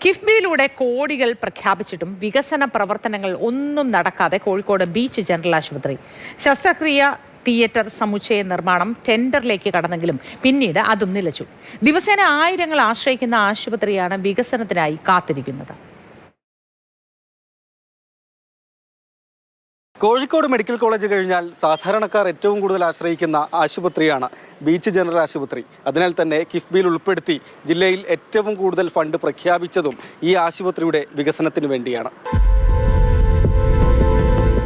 കിഫ്ബിയിലൂടെ കോടികൾ പ്രഖ്യാപിച്ചിട്ടും വികസന പ്രവർത്തനങ്ങൾ ഒന്നും നടക്കാതെ കോഴിക്കോട് ബീച്ച് ജനറൽ ആശുപത്രി ശസ്ത്രക്രിയ തിയേറ്റർ സമുച്ചയ നിർമ്മാണം ടെൻഡറിലേക്ക് കടന്നെങ്കിലും പിന്നീട് അതും നിലച്ചു. ദിവസേന ആയിരങ്ങൾ ആശ്രയിക്കുന്ന ആശുപത്രിയാണ് വികസനത്തിനായി കാത്തിരിക്കുന്നത്. കോഴിക്കോട് മെഡിക്കൽ കോളേജ് കഴിഞ്ഞാൽ സാധാരണക്കാർ ഏറ്റവും കൂടുതൽ ആശ്രയിക്കുന്ന ആശുപത്രിയാണ് ബീച്ച് ജനറൽ ആശുപത്രി. അതിനാൽ തന്നെ കിഫ്ബിയിൽ ഉൾപ്പെടുത്തി ജില്ലയിൽ ഏറ്റവും കൂടുതൽ ഫണ്ട് പ്രഖ്യാപിച്ചതും ഈ ആശുപത്രിയുടെ വികസനത്തിന് വേണ്ടിയാണ്.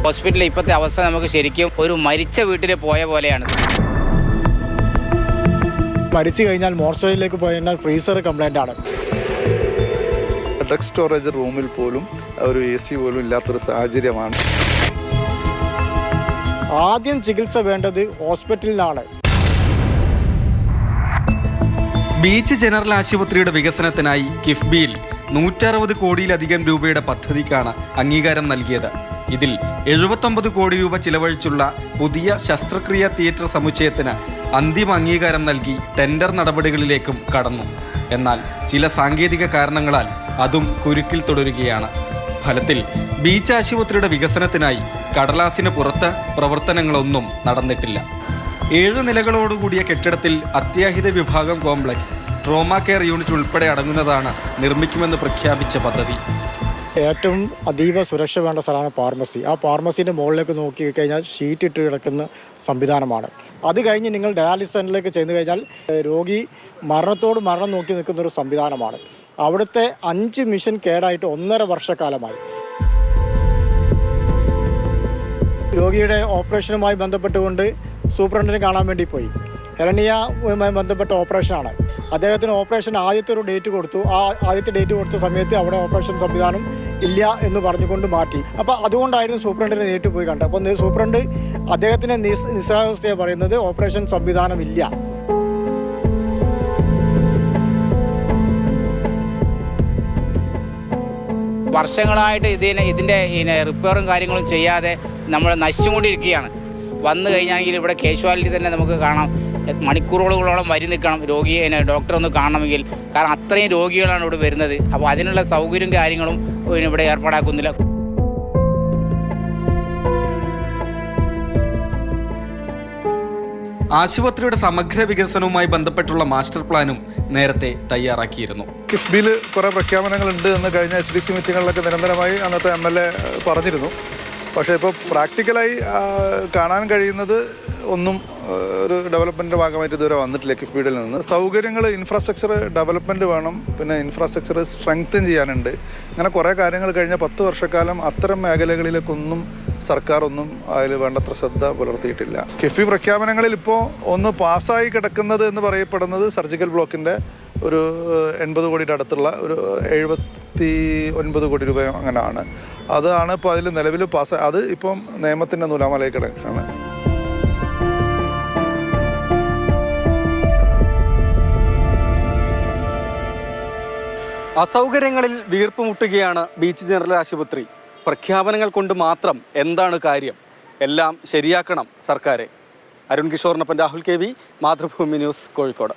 ഹോസ്പിറ്റലിൽ ഇപ്പോഴത്തെ അവസ്ഥ നമുക്ക് ശരിക്കും ഒരു മരിച്ച വീട്ടിൽ പോയ പോലെയാണ്. മരിച്ചു കഴിഞ്ഞാൽ മോർച്ചറിയിലേക്ക് പോയാൽ ഫ്രീസർ കംപ്ലൈൻ്റ് ആണ്. ഡ്രഗ് സ്റ്റോറേജ് റൂമിൽ പോലും ഒരു AC പോലും ഇല്ലാത്തൊരു സാഹചര്യമാണ്. ആദ്യം ചികിത്സ വേണ്ടത് ഹോസ്പിറ്റലിലാണ്. ബീച്ച് ജനറൽ ആശുപത്രിയുടെ വികസനത്തിനായി കിഫ്ബിയിൽ 160 കോടിയിലധികം രൂപയുടെ പദ്ധതിക്കാണ് അംഗീകാരം നൽകിയത്. ഇതിൽ 79 കോടി രൂപ ചിലവഴിച്ചുള്ള പുതിയ ശസ്ത്രക്രിയ തിയേറ്റർ സമുച്ചയത്തിന് അന്തിമ അംഗീകാരം നൽകി ടെൻഡർ നടപടികളിലേക്കും കടന്നു. എന്നാൽ ചില സാങ്കേതിക കാരണങ്ങളാൽ അതും കുരുക്കിൽ തുടരുകയാണ്. ഫലത്തിൽ ബീച്ച് ആശുപത്രിയുടെ വികസനത്തിനായി കടലാസിന് പുറത്ത് പ്രവർത്തനങ്ങളൊന്നും നടന്നിട്ടില്ല. 7 നിലകളോടുകൂടിയ കെട്ടിടത്തിൽ അത്യാഹിത വിഭാഗം കോംപ്ലക്സ്, ട്രോമ കെയർ യൂണിറ്റ് ഉൾപ്പെടെ അടങ്ങുന്നതാണ് നിർമ്മിക്കുമെന്ന് പ്രഖ്യാപിച്ച പദ്ധതി. ഏറ്റവും അതീവ സുരക്ഷ വേണ്ട സ്ഥലമാണ് ഫാർമസി. ആ ഫാർമസീൻ്റെ മുകളിലേക്ക് നോക്കി കഴിഞ്ഞാൽ ഷീറ്റ് ഇട്ട് കിടക്കുന്ന സംവിധാനമാണ്. അത് കഴിഞ്ഞ് നിങ്ങൾ ഡയാലിസിസ് സെൻ്ററിലേക്ക് ചെന്ന് കഴിഞ്ഞാൽ രോഗി മരണം നോക്കി നിൽക്കുന്നൊരു സംവിധാനമാണ്. അവിടുത്തെ 5 മിഷൻ കേടായിട്ട് 1.5 വർഷക്കാലമായി. രോഗിയുടെ ഓപ്പറേഷനുമായി ബന്ധപ്പെട്ടുകൊണ്ട് സൂപ്രണ്ടിനെ കാണാൻ വേണ്ടി പോയി. ഹെർണിയയുമായി ബന്ധപ്പെട്ട ഓപ്പറേഷനാണ്. അദ്ദേഹത്തിന് ഓപ്പറേഷൻ ആദ്യത്തെ ഒരു ഡേറ്റ് കൊടുത്തു. ആ ആദ്യത്തെ ഡേറ്റ് കൊടുത്ത സമയത്ത് അവിടെ ഓപ്പറേഷൻ സംവിധാനം ഇല്ല എന്ന് പറഞ്ഞുകൊണ്ട് മാറ്റി. അപ്പോൾ അതുകൊണ്ടായിരുന്നു സൂപ്രണ്ടിനെ നേരിട്ട് പോയി കണ്ടത്. അപ്പോൾ സൂപ്രണ്ട് അദ്ദേഹത്തിൻ്റെ നിസ്സഹാവസ്ഥയെ പറയുന്നത് ഓപ്പറേഷൻ സംവിധാനം ഇല്ല. വർഷങ്ങളായിട്ട് ഇതിൻ്റെ റിപ്പയറും കാര്യങ്ങളും ചെയ്യാതെ നമ്മൾ നശിച്ചുകൊണ്ടിരിക്കുകയാണ്. വന്നു കഴിഞ്ഞാണെങ്കിൽ ഇവിടെ കാഷ്വാലിറ്റി തന്നെ നമുക്ക് കാണാം. മണിക്കൂറുകളോളം വരി നിൽക്കണം രോഗിയെ ഡോക്ടറെ ഒന്ന് കാണണമെങ്കിൽ. കാരണം അത്രയും രോഗികളാണ് ഇവിടെ വരുന്നത്. അപ്പോൾ അതിനുള്ള സൗകര്യം കാര്യങ്ങളും ഇവിടെ ഏർപ്പാടാക്കുന്നില്ല. ആശുപത്രിയുടെ സമഗ്ര വികസനവുമായി ബന്ധപ്പെട്ടുള്ള മാസ്റ്റർ പ്ലാനും നേരത്തെ തയ്യാറാക്കിയിരുന്നു. കിഫ്ബിയിൽ കുറേ പ്രഖ്യാപനങ്ങളുണ്ട് എന്ന് കഴിഞ്ഞ HDC മീറ്റിങ്ങുകളിലൊക്കെ നിരന്തരമായി അന്നത്തെ MLA പറഞ്ഞിരുന്നു. പക്ഷേ ഇപ്പോൾ പ്രാക്ടിക്കലായി കാണാൻ കഴിയുന്നത് ഒന്നും ഒരു ഡെവലപ്മെൻറ്റിൻ്റെ ഭാഗമായിട്ട് ഇതുവരെ വന്നിട്ടില്ല. കിഫ്ബിയിൽ നിന്ന് സൗകര്യങ്ങൾ, ഇൻഫ്രാസ്ട്രക്ചർ ഡെവലപ്മെൻറ്റ് വേണം, പിന്നെ ഇൻഫ്രാസ്ട്രക്ചർ സ്ട്രെങ്തൻ ചെയ്യാനുണ്ട്. അങ്ങനെ കുറേ കാര്യങ്ങൾ കഴിഞ്ഞ 10 വർഷക്കാലം അത്തരം മേഖലകളിലേക്കൊന്നും സർക്കാർ ഒന്നും അതിൽ വേണ്ടത്ര ശ്രദ്ധ പുലർത്തിയിട്ടില്ല. കിഫ്ബി പ്രഖ്യാപനങ്ങളിൽ ഇപ്പോൾ ഒന്ന് പാസ്സായി കിടക്കുന്നത് എന്ന് പറയപ്പെടുന്നത് സർജിക്കൽ ബ്ലോക്കിൻ്റെ ഒരു 80 കോടിയുടെ അടുത്തുള്ള ഒരു 79 കോടി രൂപ അങ്ങനെയാണ്. അതാണ് ഇപ്പോൾ അതിൽ നിലവിൽ പാസ്. അത് ഇപ്പം നിയമത്തിൻ്റെ നൂലാമലയിൽ കിടക്കുകയാണ്. അസൗകര്യങ്ങളിൽ വീർപ്പുമുട്ടുകയാണ് ബീച്ച് ജനറൽ ആശുപത്രി. പ്രഖ്യാപനങ്ങൾ കൊണ്ട് മാത്രം എന്താണ് കാര്യം? എല്ലാം ശരിയാക്കണം സർക്കാരെ. അരുൺ കിഷോറിനൊപ്പം രാഹുൽ KV, മാതൃഭൂമി ന്യൂസ്, കോഴിക്കോട്.